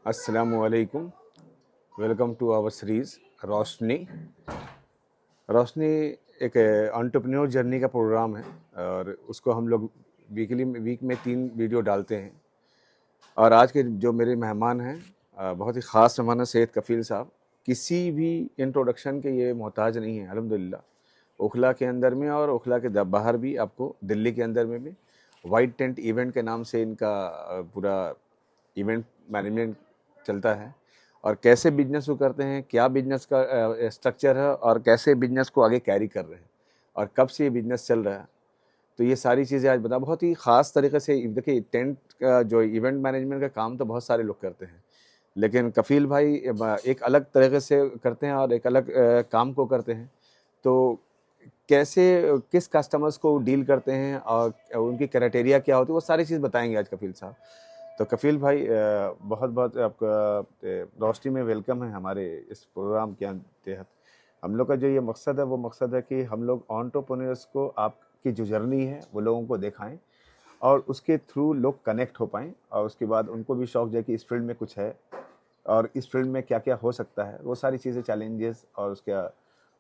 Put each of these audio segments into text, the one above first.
अस्सलामुअलैकुम। Welcome to our series रोशनी। रोशनी एक entrepreneur journey का प्रोग्राम है और उसको हम लोग वीक में 3 वीडियो डालते हैं। और आज के जो मेरे मेहमान हैं, बहुत ही ख़ास मेहमान हैं सैयद कफ़ील साहब। किसी भी इंट्रोडक्शन के ये मोहताज नहीं है अल्हम्दुलिल्लाह। ओखला के अंदर में और ओखला के बाहर भी, आपको दिल्ली के अंदर में भी वाइट टेंट इवेंट के नाम से इनका पूरा इवेंट मैनेजमेंट चलता है। और कैसे बिजनेस को करते हैं, क्या बिजनेस का स्ट्रक्चर है और कैसे बिजनेस को आगे कैरी कर रहे हैं और कब से ये बिजनेस चल रहा है, तो ये सारी चीज़ें आज बता। बहुत ही ख़ास तरीके से देखिए, टेंट का जो इवेंट मैनेजमेंट का काम तो बहुत सारे लोग करते हैं, लेकिन कफ़ील भाई एक अलग तरीके से करते हैं और एक अलग काम को करते हैं। तो कैसे, किस कस्टमर्स को डील करते हैं और उनकी क्राइटेरिया क्या होती है, वो सारी चीज़ बताएंगे आज कफ़ील साहब। तो कफ़ील भाई, बहुत बहुत आपका रोशनी में वेलकम है हमारे इस प्रोग्राम के तहत। हम लोग का जो ये मकसद है, वो मकसद है कि हम लोग एंटरप्रेन्योर्स को आपकी जो जर्नी है वो लोगों को दिखाएं और उसके थ्रू लोग कनेक्ट हो पाएँ और उसके बाद उनको भी शौक जाए कि इस फील्ड में कुछ है और इस फील्ड में क्या क्या हो सकता है। वो सारी चीज़ें, चैलेंजेस और उसका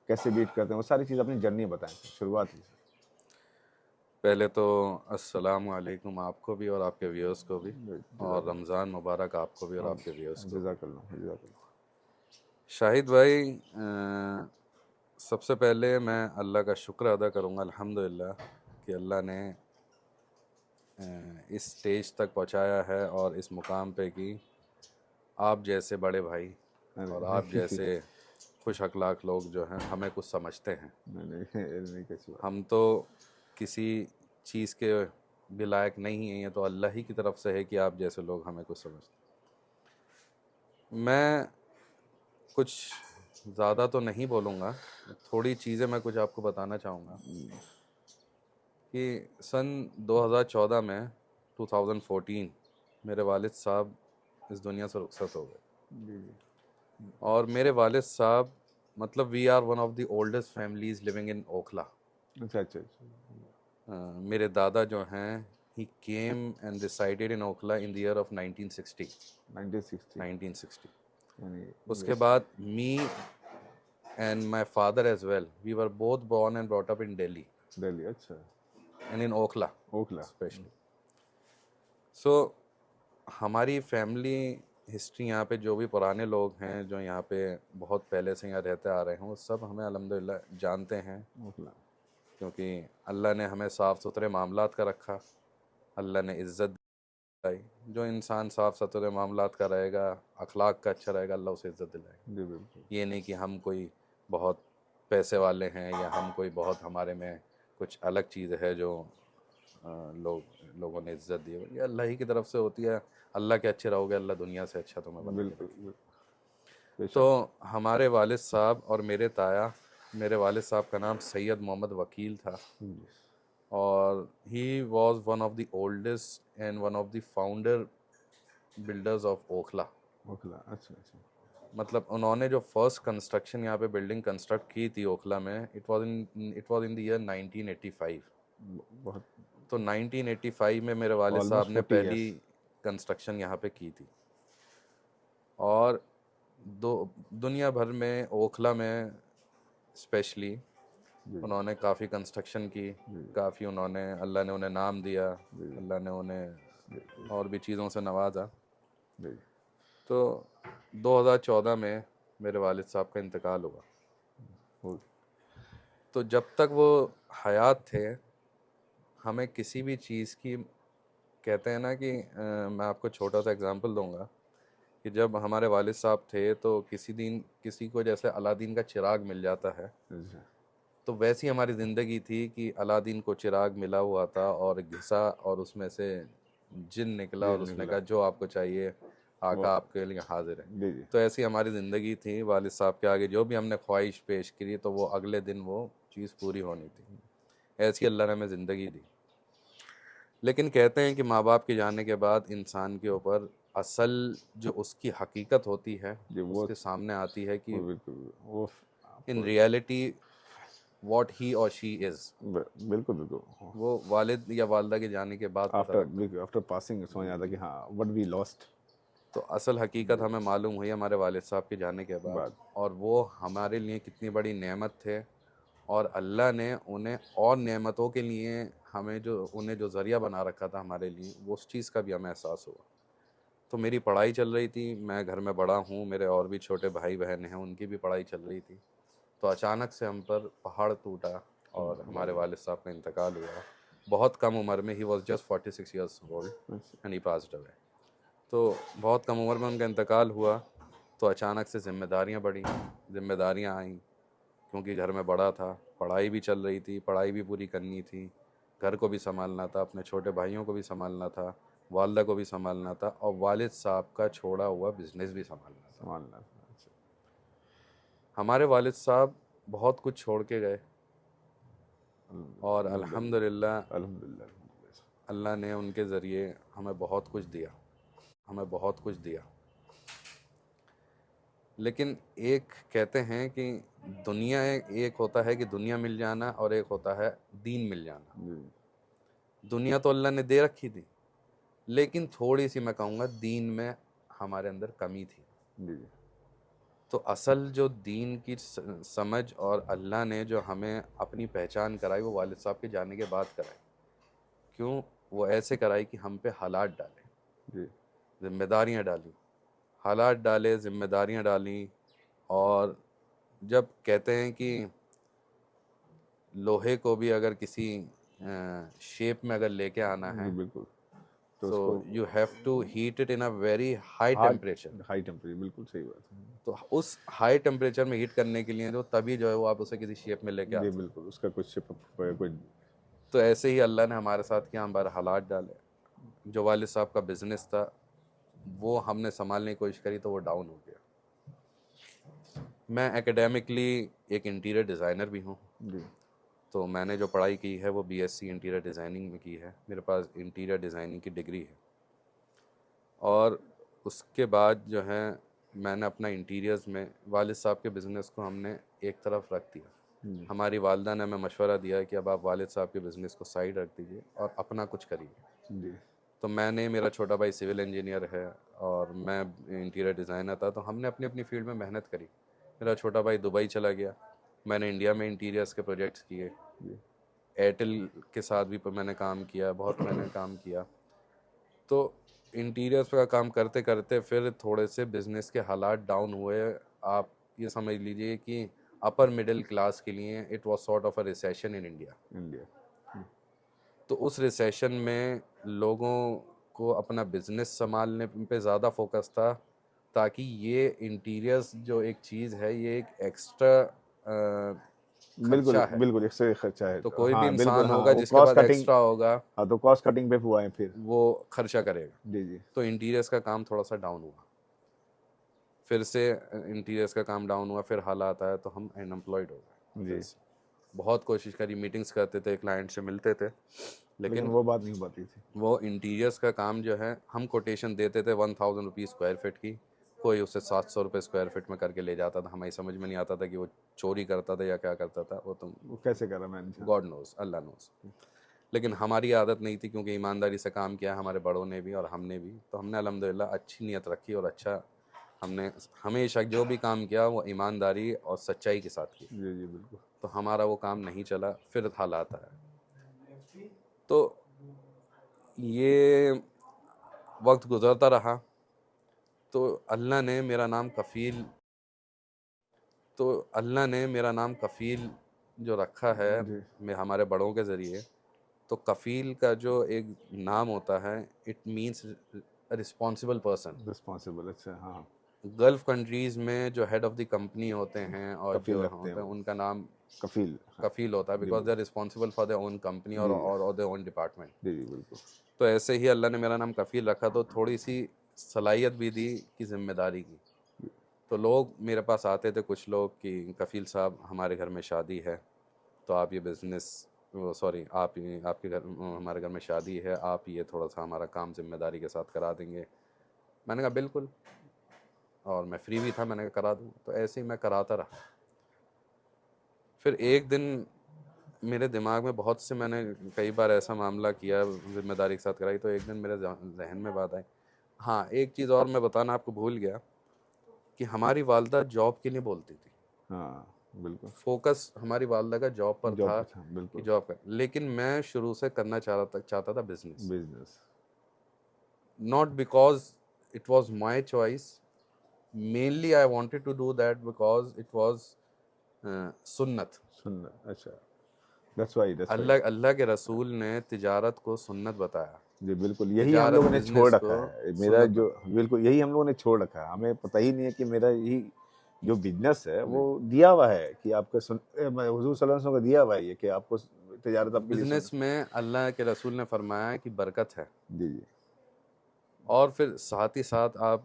कैसे बीट करते हैं, वो सारी चीज़ अपनी जर्नी बताएं शुरुआत ही से। पहले तो अस्सलाम वालेकुम आपको भी और आपके व्यूअर्स को भी, और रमज़ान मुबारक आपको भी और आपके व्यूअर्स को भी। जज़ाकल्लाह जज़ाकल्लाह। शाहिद भाई, सबसे पहले मैं अल्लाह का शुक्र अदा करूँगा अल्हम्दुलिल्लाह कि अल्लाह ने इस स्टेज तक पहुँचाया है और इस मुकाम पे कि आप जैसे बड़े भाई और आप जैसे खुश अखलाक लोग जो हैं हमें कुछ समझते हैं। नहीं कैसी बात। हम तो किसी चीज़ के भी लायक नहीं हैं, ये तो अल्लाह ही की तरफ से है कि आप जैसे लोग हमें कुछ समझते हैं। मैं कुछ ज़्यादा तो नहीं बोलूँगा, थोड़ी चीज़ें मैं कुछ आपको बताना चाहूँगा कि सन 2014 में 2014 मेरे वालिद साहब इस दुनिया से रुखसत हो गए। और मेरे वालिद साहब, मतलब we are one of the oldest families living in Okhla. अच्छा अच्छा अच्छा। मेरे दादा जो हैं, he came and resided in Okhla in the year of 1960। 1960 यानी उसके बाद me and my father as well, we were both born and brought up in Delhi Delhi. अच्छा। And in Okhla Okhla. Specially. So हमारी फैमिली हिस्ट्री, यहाँ पे जो भी पुराने लोग हैं जो यहाँ पे बहुत पहले से यहाँ रहते आ रहे हैं, वो सब हमें अल्हम्दुलिल्लाह जानते हैं, ओखला। क्योंकि अल्लाह ने हमें साफ़ सुथरे मामलात का रखा, अल्लाह ने इज़्ज़त दिलाई। जो इंसान साफ़ सुथरे मामलात का रहेगा, अखलाक का अच्छा रहेगा, अल्लाह उसे इज़्ज़त दिलाएगा। जी बिल्कुल। ये नहीं कि हम कोई बहुत पैसे वाले हैं या हम कोई बहुत, हमारे में कुछ अलग चीज़ है जो लोगों ने इज्जत दी है, ये अल्लाह ही की तरफ से होती है। अल्लाह के अच्छे रहोगे, अल्लाह दुनिया से अच्छा तुम्हें बना के बिल्कुल रखेगा। बिल्कुल, तो बेशक। हमारे वालिद साहब और मेरे ताया, मेरे वालिद साहब का नाम सैयद मोहम्मद वकील था और he was one of the oldest and one of the founder builders of Okhla. Okhla. अच्छा अच्छा। मतलब उन्होंने जो फर्स्ट कंस्ट्रक्शन यहाँ पे बिल्डिंग कंस्ट्रक्ट की थी ओखला में, it was in the year 1985। बहुत। तो 1985 में मेरे वालिद ऑलमोस्ट साहब ने 40 पहली ईयर्स। कंस्ट्रक्शन यहाँ पे की थी। और दुनिया भर में ओखला में स्पेशली जी उन्होंने काफ़ी कंस्ट्रक्शन की, काफ़ी उन्होंने, अल्लाह ने उन्हें नाम दिया, अल्लाह ने उन्हें और भी चीज़ों से नवाजा। जी। तो 2014 में मेरे वालिद साहब का इंतकाल हुआ। हो- तो जब तक वो हयात थे, हमें किसी भी चीज़ की, कहते हैं ना कि मैं आपको छोटा सा एग्जांपल दूंगा कि जब हमारे वालिद साहब थे तो किसी दिन किसी को जैसे अलादीन का चिराग मिल जाता है, अच्छा। तो वैसी हमारी ज़िंदगी थी कि अलादीन को चिराग मिला हुआ था और घिसा और उसमें से जिन निकला जी और उसने निकला। कहा जो आपको चाहिए वो। आका आपके लिए हाजिर है। जी जी। तो ऐसी हमारी ज़िंदगी थी। वालिद साहब के आगे जो भी हमने ख्वाहिश पेश करी तो वो अगले दिन वो चीज़ पूरी होनी थी। ऐसी अल्लाह ने हमें ज़िंदगी दी। लेकिन कहते हैं कि माँ बाप के जाने के बाद इंसान के ऊपर असल जो उसकी हकीकत होती है जी उसके सामने आती है कि वो बिल्कुल वो इन आपको रियलिटी व्हाट ही और शी इज़, बिल्कुल बिल्कुल। वो वालिद या वालदा के जाने के बाद पता लगता है। आफ्टर पासिंग समझ आता कि हाँ, व्हाट वी लॉस्ट। तो असल हकीकत हमें मालूम हुई हमारे वालिद साहब के जाने के बाद, और वो हमारे लिए कितनी बड़ी नेमत थे, और अल्लाह ने उन्हें और नेमतों के लिए हमें जो उन्हें जो ज़रिया बना रखा था हमारे लिए, वो उस चीज़ का भी हमें एहसास हुआ। तो मेरी पढ़ाई चल रही थी, मैं घर में बड़ा हूँ, मेरे और भी छोटे भाई बहन हैं, उनकी भी पढ़ाई चल रही थी। तो अचानक से हम पर पहाड़ टूटा और हमारे वालिद साहब का इंतकाल हुआ बहुत कम उम्र में। He was just 46 years old and he passed away. तो बहुत कम उम्र में उनका इंतकाल हुआ। तो अचानक से जिम्मेदारियां बढ़ी, जिम्मेदारियां आईं, क्योंकि घर में बड़ा था, पढ़ाई भी चल रही थी, पढ़ाई भी पूरी करनी थी, घर को भी संभालना था, अपने छोटे भाइयों को भी संभालना था, वालदा को भी संभालना था, और वालिद साहब का छोड़ा हुआ बिजनेस भी संभालना था। हमारे वालिद साहब बहुत कुछ छोड़ के गए, और अल्हम्दुलिल्लाह अल्लाह ने उनके ज़रिए हमें बहुत कुछ दिया, हमें बहुत कुछ दिया। लेकिन एक कहते हैं कि दुनिया एक होता है कि दुनिया मिल जाना, और एक होता है दीन मिल जाना। दुनिया तो अल्लाह ने दे रखी थी, लेकिन थोड़ी सी मैं कहूँगा दीन में हमारे अंदर कमी थी। तो असल जो दीन की समझ और अल्लाह ने जो हमें अपनी पहचान कराई, वो वालिद साहब के जाने के बाद कराई। क्यों? वो ऐसे कराई कि हम पे हालात डाले, जिम्मेदारियाँ डाली, हालात डाले, जिम्मेदारियाँ डाली। और जब कहते हैं कि लोहे को भी अगर किसी शेप में अगर लेके आना है, बिल्कुल, तो you have to heat it in a very high temperature. High temperature, बिल्कुल सही बात है। तो उस हाई टेम्परेचर में हीट करने के लिए, जो तभी जो है वो आप उसे किसी शेप में लेके आते हैं। बिल्कुल, उसका कुछ कोई। तो ऐसे ही अल्लाह ने हमारे साथ किया, हमारे हालात डाले। जो वालिद साहब का बिजनेस था, वो हमने संभालने की कोशिश करी, तो वो डाउन हो गया। मैं एकेडमिकली एक इंटीरियर डिज़ाइनर भी हूँ। तो मैंने जो पढ़ाई की है वो बीएससी इंटीरियर डिज़ाइनिंग में की है, मेरे पास इंटीरियर डिज़ाइनिंग की डिग्री है। और उसके बाद जो है मैंने अपना इंटीरियर्स में वालिद साहब के बिज़नेस को हमने एक तरफ रख दिया। हमारी वालदा ने हमें मशवरा दिया कि अब आप वालिद साहब के बिज़नेस को साइड रख दीजिए और अपना कुछ करिए। तो मैंने, मेरा छोटा भाई सिविल इंजीनियर है और मैं इंटीरियर डिज़ाइनर था, तो हमने अपनी अपनी फील्ड में मेहनत करी। मेरा छोटा भाई दुबई चला गया, मैंने इंडिया में इंटीरियर्स के प्रोजेक्ट्स किए, एयरटेल के साथ भी मैंने काम किया, बहुत मैंने काम किया। तो इंटीरियर्स का काम करते करते फिर थोड़े से बिज़नेस के हालात डाउन हुए। आप ये समझ लीजिए कि अपर मिडिल क्लास के लिए it was sort of a recession in India. तो उस रिसेशन में लोगों को अपना बिज़नेस संभालने पे ज़्यादा फोकस था, ताकि ये इंटीरियर्स जो एक चीज़ है, ये एक एक्स्ट्रा खर्चा है। बिल्कुल एक्स्ट्रा खर्चा है। तो कोई भी हाँ, इंसान बिल्कुल, हाँ, होगा वो जिसके कॉस्ट पास कटिंग। एक्स्ट्रा होगा, हाँ, तो कॉस्ट कटिंग पे हुआ है फिर। वो खर्चा करेगा। जी। तो इंटीरियर्स का काम थोड़ा सा डाउन हुआ, फिर से इंटीरियर्स का काम डाउन हुआ, फिर हालात आया तो हम अनएम्प्लॉयड हो गए। फिर से बहुत कोशिश करी, मीटिंग्स करते थे, क्लाइंट से मिलते थे, लेकिन वो बात नहीं हो पाती थी। वो इंटीरियर्स का काम जो है, हम कोटेशन देते थे 1000 रुपीज़ स्क्वायर फीट की, कोई उसे 700 रुपये स्क्वायर फीट में करके ले जाता था। हमें समझ में नहीं आता था कि वो चोरी करता था या क्या करता था। वो कैसे करा मैंने, गॉड नोज, अल्लाह नोज। लेकिन हमारी आदत नहीं थी, क्योंकि ईमानदारी से काम किया हमारे बड़ों ने भी और हमने भी। तो हमने अल्हम्दुलिल्लाह अच्छी नीयत रखी, और अच्छा हमने हमेशा जो भी काम किया वो ईमानदारी और सच्चाई के साथ किया। जी बिल्कुल। तो हमारा वो काम नहीं चला, फिर हालात आया। तो ये वक्त गुजरता रहा, तो अल्लाह ने मेरा नाम कफ़ील जो रखा है मैं हमारे बड़ों के ज़रिए। तो कफ़ील का जो एक नाम होता है, it means responsible person. Responsible, अच्छा, हाँ। गल्फ़ कंट्रीज़ में जो हेड ऑफ़ द कंपनी होते हैं और कफील जो रखते होते हैं हैं, उनका नाम कफील, हाँ। कफ़ील होता है, because they are responsible for their own company और देयर ओन डिपार्टमेंट। जी बिल्कुल। तो ऐसे ही अल्लाह ने मेरा नाम कफ़ील रखा, तो थोड़ी सी सलाहियत भी दी कि जिम्मेदारी की। तो लोग मेरे पास आते थे, कुछ लोग, कि कफ़ील साहब हमारे घर में शादी है, तो आप ये बिज़नेस, आपके घर, हमारे घर में शादी है, आप ये थोड़ा सा हमारा काम जिम्मेदारी के साथ करा देंगे। मैंने कहा बिल्कुल, और मैं फ्री भी था, मैंने कहा करा दूँ। तो ऐसे ही मैं कराता रहा। फिर एक दिन मेरे दिमाग में बहुत से, मैंने कई बार ऐसा मामला किया जिम्मेदारी के साथ कराई, तो एक दिन मेरे जहन में बात आई, हाँ, एक चीज़ और मैं बताना आपको भूल गया कि हमारी वालदा जॉब के लिए बोलती थी। हाँ बिल्कुल, फोकस हमारी वालदा का जॉब पर जॉब था पे था कि बिल्कुल, जॉब कर, लेकिन मैं शुरू से करना चाहता था business. Business, not because it was my choice, mainly I wanted to do that because it was सुन्नत। सुनना, अच्छा, दैट्स वाई, अल्लाह अल्लाह के रसूल ने तिजारत को सुन्नत बताया, जी बिल्कुल, यही हम तिजारत लोगों ने छोड़ बिजनेस को रखा है, मेरा सुन्नत जो, बताया। बिल्कुल यही हम लोगों ने छोड़ रखा है, हमें पता ही नहीं है कि मेरा यही जो बिजनेस है वो जी, दिया हुआ है कि आपका हुजूर सल्लल्लाहु अलैहि वसल्लम का दिया हुआ है ये कि आपको तजारत आपके लिए बिजनेस में अल्लाह के रसूल ने फरमाया कि बरकत है। जी जी और फिर साथ ही साथ आप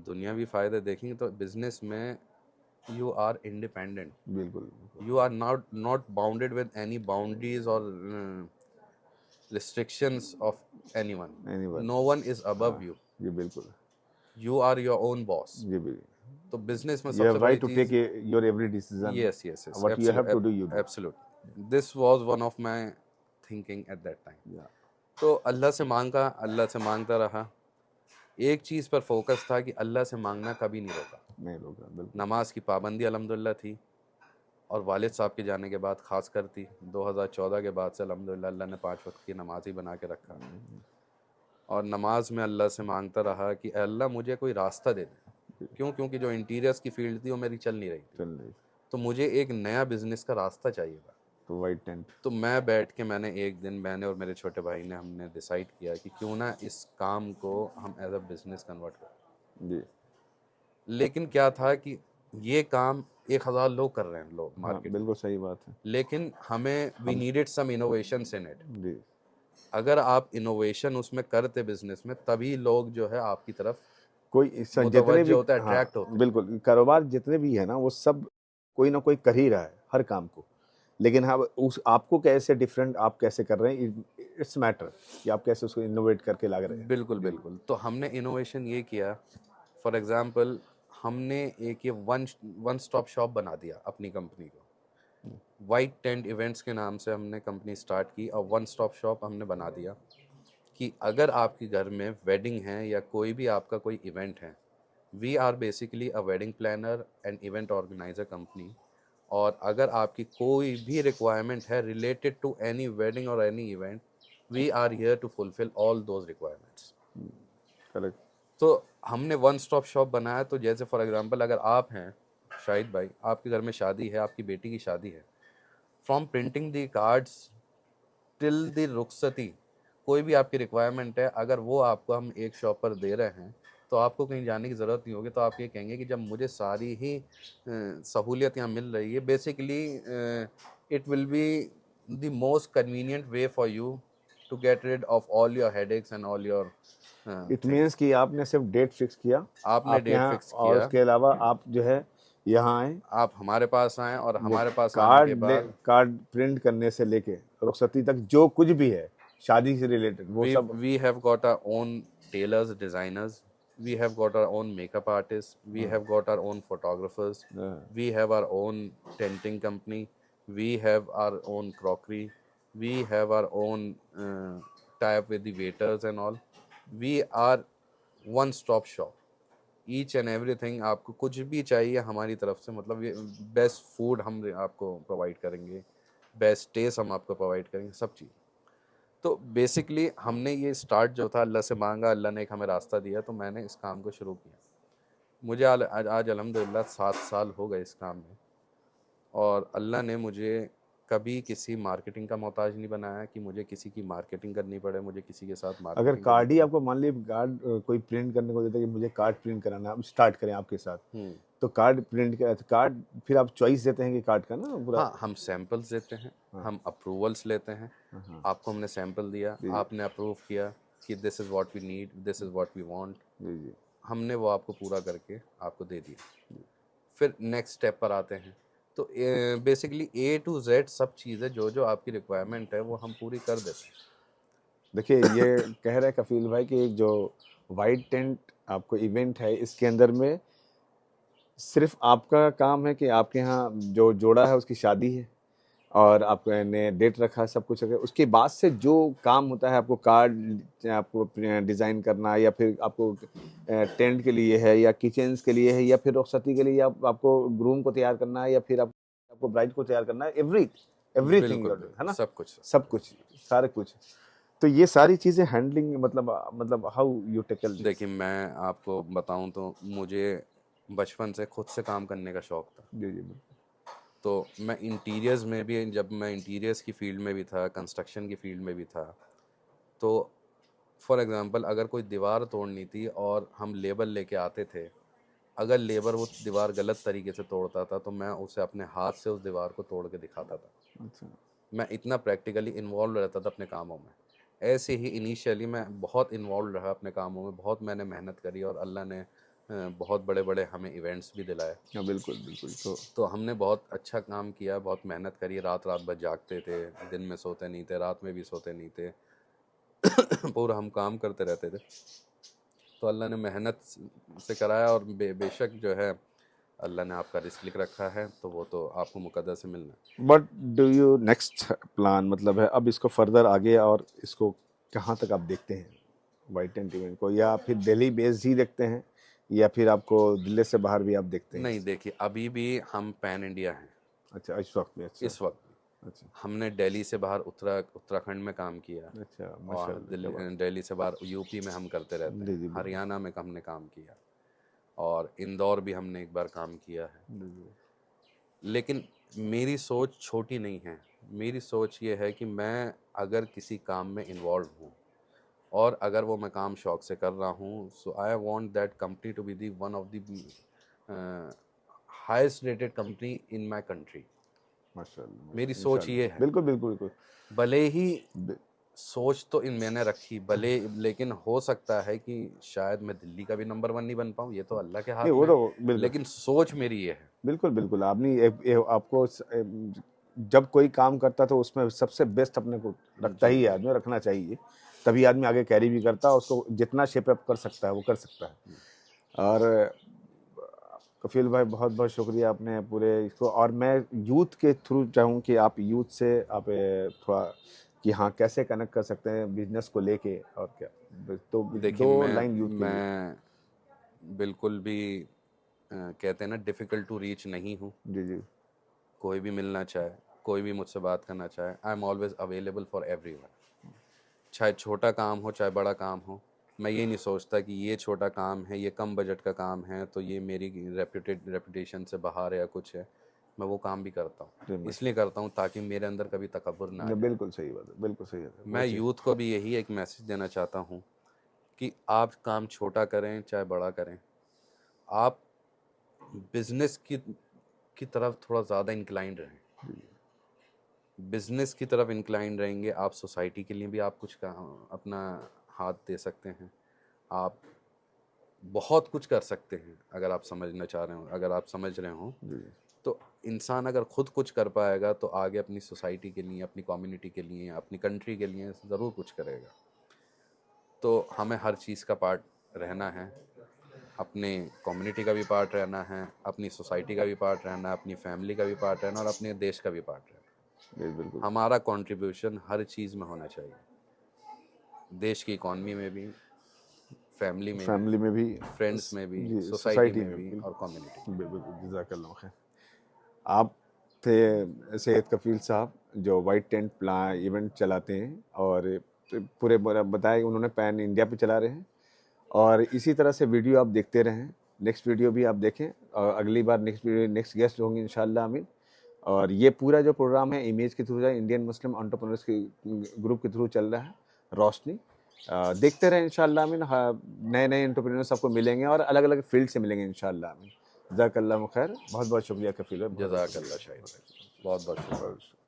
दुनियावी फ़ायदे देखेंगे तो बिजनेस में यू आर इंडिपेंडेंट, बिल्कुल बिल्कुल, you are not bounded with any boundaries or restrictions of anyone. Anyone, No one is हाँ above you, जी बिल्कुल, you are your own boss. जी बिल्कुल, तो बिजनेस में you have सबसे बड़ी right to take चीज, your every decision, yes yes yes, what you have to absolute do you do, absolute, this was one of my thinking at that time. yeah, तो अल्लाह से मांगता रहा। एक चीज़ पर फोकस था कि अल्लाह से मांगना कभी नहीं रोका। नहीं होगा बिल्कुल, नमाज की पाबंदी अल्हम्दुलिल्लाह थी, और वालिद साहब के जाने के बाद ख़ास कर थी। 2014 के बाद से अल्हम्दुलिल्लाह अल्लाह ने 5 वक्त की नमाज ही बना के रखा। और नमाज में अल्लाह से मांगता रहा कि अल्लाह मुझे कोई रास्ता दे दे। क्यों? क्योंकि जो इंटीरियर्स की फील्ड थी वो मेरी चल नहीं रही थी, चल रही, तो मुझे एक नया बिजनेस का रास्ता चाहिए था। तो वाइट टेंट, तो मैं बैठ के मैंने एक दिन, मैंने और मेरे छोटे भाई ने, हमने डिसाइड किया कि क्यों ना इस काम को हम एज अ बिजनेस कन्वर्ट करें। जी, लेकिन क्या था कि ये काम 1000 लोग कर रहे हैं, लोग हाँ मार्केट में, बिल्कुल सही बात है, लेकिन हमें वी हम, needed some innovations in it. जी, अगर आप इनोवेशन उसमें करते बिजनेस में, तभी लोग जो है आपकी तरफ कोई जितने मुतवज्जो भी, होते हैं, हाँ अट्रैक्ट होते हैं। बिल्कुल, कारोबार जितने भी है ना वो सब कोई ना कोई कर ही रहा है हर काम को, लेकिन हाँ उस आपको कैसे डिफरेंट आप कैसे कर रहे हैं, इट्स मैटर कि आप कैसे उसको इनोवेट करके ला रहे हैं, बिल्कुल जी बिल्कुल। तो हमने इनोवेशन ये किया, फॉर एग्जांपल हमने एक ये वन वन स्टॉप शॉप बना दिया अपनी कंपनी को। वाइट टेंट इवेंट्स के नाम से हमने कंपनी स्टार्ट की, और वन स्टॉप शॉप हमने बना दिया कि अगर आपके घर में वेडिंग है या कोई भी आपका कोई इवेंट है, we are basically a wedding planner and event organiser company. और अगर आपकी कोई भी रिक्वायरमेंट है रिलेटेड टू एनी वेडिंग और any event, we are here to fulfil all those requirements. Correct, तो हमने वन स्टॉप शॉप बनाया। तो जैसे फॉर एग्जांपल अगर आप हैं शाहिद भाई, आपके घर में शादी है, आपकी बेटी की शादी है, from printing the cards till the रुखसती, कोई भी आपकी रिक्वायरमेंट है, अगर वो आपको हम एक शॉप पर दे रहे हैं, तो आपको कहीं जाने की ज़रूरत नहीं होगी। तो आप ये कहेंगे कि जब मुझे सारी ही सहूलियत यहाँ मिल रही है, basically it will be the most convenient way for you to get rid of all your headaches and all your it means things. कि आपने सिर्फ डेट फिक्स किया आपने आपके डेट यहाँ, फिक्स और किया, उसके अलावा आप जो है यहाँ आए, आप हमारे पास आएँ, और वो हमारे पास आने के बाद कार्ड प्रिंट करने से लेके रुखसती तक जो कुछ भी है शादी से रिलेटेड वो सब, we have got our own tailors, designers, we have got our own makeup artists, we have got our own photographers, हाँ, we have our own tenting company, we have our own crockery, we have our own tie up with the waiters and all. We are one stop shop, each and everything. आपको कुछ भी चाहिए हमारी तरफ से, मतलब ये बेस्ट फूड हम आपको प्रोवाइड करेंगे, बेस्ट टेस्ट हम आपको प्रोवाइड करेंगे, सब चीज़। तो बेसिकली हमने ये स्टार्ट जो था, अल्लाह से मांगा, अल्लाह ने एक हमें रास्ता दिया, तो मैंने इस काम को शुरू किया। मुझे आज अल्हम्दुलिल्लाह 7 साल हो गए इस काम में, और अल्लाह ने मुझे कभी किसी मार्केटिंग का मोहताज नहीं बनाया कि मुझे किसी की मार्केटिंग करनी पड़े, मुझे किसी के साथ अगर मार्केटिंग करनी कार्ड ही पड़े। आपको मान लीजिए कार्ड कोई प्रिंट करने को देता है कि मुझे कार्ड प्रिंट कराना है, आप स्टार्ट करें आपके साथ, तो कार्ड प्रिंट कर, कार्ड फिर आप चॉइस देते हैं कि कार्ड का ना पूरा, हाँ, हम सैंपल्स देते हैं, हम अप्रूवल्स लेते हैं। हाँ आपको हमने सैंपल दिया, जी आपने अप्रूव किया कि this is what we need, this is what we want, जी जी हमने वो आपको पूरा करके आपको दे दिया। फिर नेक्स्ट स्टेप पर आते हैं। तो बेसिकली ए टू जेड सब चीज़ें जो जो आपकी रिक्वायरमेंट है वो हम पूरी कर देते हैं। देखिए ये कह रहे हैं कफील भाई कि एक जो वाइट टेंट आपको इवेंट है इसके अंदर में सिर्फ आपका काम है कि आपके यहाँ जो जोड़ा है उसकी शादी है, और आपने डेट रखा, सब कुछ रखा। उसके बाद से जो काम होता है, आपको कार्ड आपको डिज़ाइन करना, या फिर आपको टेंट के लिए है, या किचन्स के लिए है, या फिर रुखसती के लिए आपको ग्रूम को तैयार करना है, या फिर आपको ब्राइड को तैयार करना है, एवरीथिंग बिल्कुल है ना, सब कुछ। सब कुछ, सारे कुछ। तो ये सारी चीज़ें हैंडलिंग, मतलब हाउ यू टेकल दिस? देखिए मैं आपको बताऊं तो मुझे बचपन से खुद से काम करने का शौक था। जी जी बिल्कुल। तो मैं इंटीरियर्स में भी, जब मैं इंटीरियर्स की फील्ड में भी था, कंस्ट्रक्शन की फील्ड में भी था, तो फॉर एग्जांपल अगर कोई दीवार तोड़नी थी और हम लेबर लेके आते थे, अगर लेबर वो दीवार गलत तरीके से तोड़ता था तो मैं उसे अपने हाथ से उस दीवार को तोड़ के दिखाता था। अच्छा। मैं इतना प्रैक्टिकली इन्वॉल्व रहता था अपने कामों में। ऐसे ही इनिशियली मैं बहुत इन्वॉल्व रहा अपने कामों में, बहुत मैंने मेहनत करी और अल्लाह ने बहुत बड़े बड़े हमें इवेंट्स भी दिलाए। हाँ बिल्कुल बिल्कुल। तो हमने बहुत अच्छा काम किया, बहुत मेहनत करी, रात रात भर जागते थे, दिन में सोते नहीं थे, रात में भी सोते नहीं थे पूरा हम काम करते रहते थे। तो अल्लाह ने मेहनत से कराया और बेशक जो है अल्लाह ने आपका रिस्क लिख रखा है, तो वो तो आपको मुकद्दर से मिलना है। But do you next plan, मतलब है अब इसको फर्दर आगे, और इसको कहाँ तक आप देखते हैं वाइट टेंट इवेंट को, या फिर दिल्ली बेस्ड ही देखते हैं, या फिर आपको दिल्ली से बाहर भी आप देखते हैं? नहीं देखिए, अभी भी हम पैन इंडिया हैं अच्छा, इस वक्त में? अच्छा इस वक्त भी। अच्छा हमने दिल्ली से बाहर उत्तराखंड में काम किया, अच्छा, और माशाल्लाह, क्या बात। दिल्ली से बाहर यूपी में हम करते रहते जी हैं, जी बिल्कुल। हरियाणा में हमने काम किया, और इंदौर भी हमने एक बार काम किया है। जी जी। लेकिन मेरी सोच छोटी नहीं है। मेरी सोच ये है कि मैं अगर किसी काम में इन्वॉल्व हूँ और अगर वो मैं काम शौक से कर रहा हूँ, so I want that company to be the one of the highest rated company in my country. माशाल्लाह मेरी माशाल्लाह, सोच ये इंशाल्लाह, है। बिल्कुल बिल्कुल बिल्कुल। भले ही बि- सोच तो इन मैंने रखी, भले, लेकिन हो सकता है कि शायद मैं दिल्ली का भी नंबर 1 नहीं बन पाऊँ, ये तो अल्लाह के नहीं, हाथ वो में है। तो बिल्कुल लेकिन सोच मेरी ये है। बिल्कुल बिल्कुल। आपने आपको जब कोई काम करता तो उसमें सबसे बेस्ट अपने को रखता जी ही है, जी। आदमी रखना चाहिए, तभी आदमी आगे कैरी भी करता है, उसको जितना शेप अप कर सकता है वो कर सकता है। और कफील भाई, बहुत बहुत शुक्रिया आपने पूरे इसको, और मैं यूथ के थ्रू चाहूँ कि आप यूथ से आप थोड़ा कि हाँ कैसे कनेक्ट कर सकते हैं बिजनेस को लेके, और क्या, तो देखिए दो लाइन यूथ के लिए। मैं बिल्कुल भी कहते हैं ना, डिफ़िकल्ट टू रीच नहीं हूँ। जी जी कोई भी मिलना चाहे, कोई भी मुझसे बात करना चाहे, I am always available for everyone. चाहे छोटा काम हो चाहे बड़ा काम हो, मैं ये नहीं सोचता कि ये छोटा काम है, ये कम बजट का काम है, तो ये मेरी रेपुटेशन से बाहर है या कुछ है। मैं वो काम भी करता हूँ, जी, इसलिए करता हूँ ताकि मेरे अंदर कभी तकब्बुर ना आ जाए। बिल्कुल सही बात है, बिल्कुल सही बात है, वो मैं चीज़। यूथ को भी यही एक मैसेज देना चाहता हूँ कि आप काम छोटा करें चाहे बड़ा करें, आप बिजनेस की तरफ थोड़ा ज़्यादा इंक्लाइंड रहें। बिजनेस की तरफ इंक्लाइंड रहेंगे, आप सोसाइटी के लिए भी आप कुछ अपना हाथ दे सकते हैं। आप बहुत कुछ कर सकते हैं अगर आप समझना चाह रहे हो, अगर आप समझ रहे हो। तो इंसान अगर खुद कुछ कर पाएगा तो आगे अपनी सोसाइटी के लिए, अपनी कम्युनिटी के लिए, अपनी कंट्री के लिए ज़रूर कुछ करेगा। तो हमें हर चीज़ का पार्ट रहना है, अपने कम्युनिटी का भी पार्ट रहना है, अपनी सोसाइटी का भी पार्ट रहना है, अपनी फैमिली का भी पार्ट रहना, और अपने देश का भी पार्ट रहना है। बिल्कुल। हमारा कंट्रीब्यूशन हर चीज़ में होना चाहिए, देश की इकॉनमी में भी, फैमिली में भी, फैमिली में भी, फ्रेंड्स में भी, जी, सोसाइटी सोसाइटी में में भी, बिल्कुल और कम्युनिटी में। बिल्कुल। जज़ाकल्लाह खैर। आप थे सैयद कफील साहब, जो वाइट टेंट प्लान इवेंट चलाते हैं, और पूरे बताए उन्होंने पैन इंडिया पे चला रहे हैं, और इसी तरह से वीडियो आप देखते रहें। नेक्स्ट वीडियो भी आप देखें, और अगली बार नेक्स्ट गेस्ट होंगे इंशाल्लाह आमीन। और ये पूरा जो प्रोग्राम है इमेज के थ्रू है, इंडियन मुस्लिम एंटरप्रेन्योर्स के ग्रुप के थ्रू चल रहा है, रोशनी। देखते रहें इंशाल्लाह आमीन। नए नए एंटरप्रेन्योर्स आपको मिलेंगे, और अलग अलग फील्ड से मिलेंगे इंशाल्लाह आमीन। जज़ाकल्लाह खैर, बहुत बहुत शुक्रिया कफील भाई, बहुत बहुत जज़ाकल्लाह शुक्रिया। शाहिद भाई, बहुत बहुत शुक्रिया।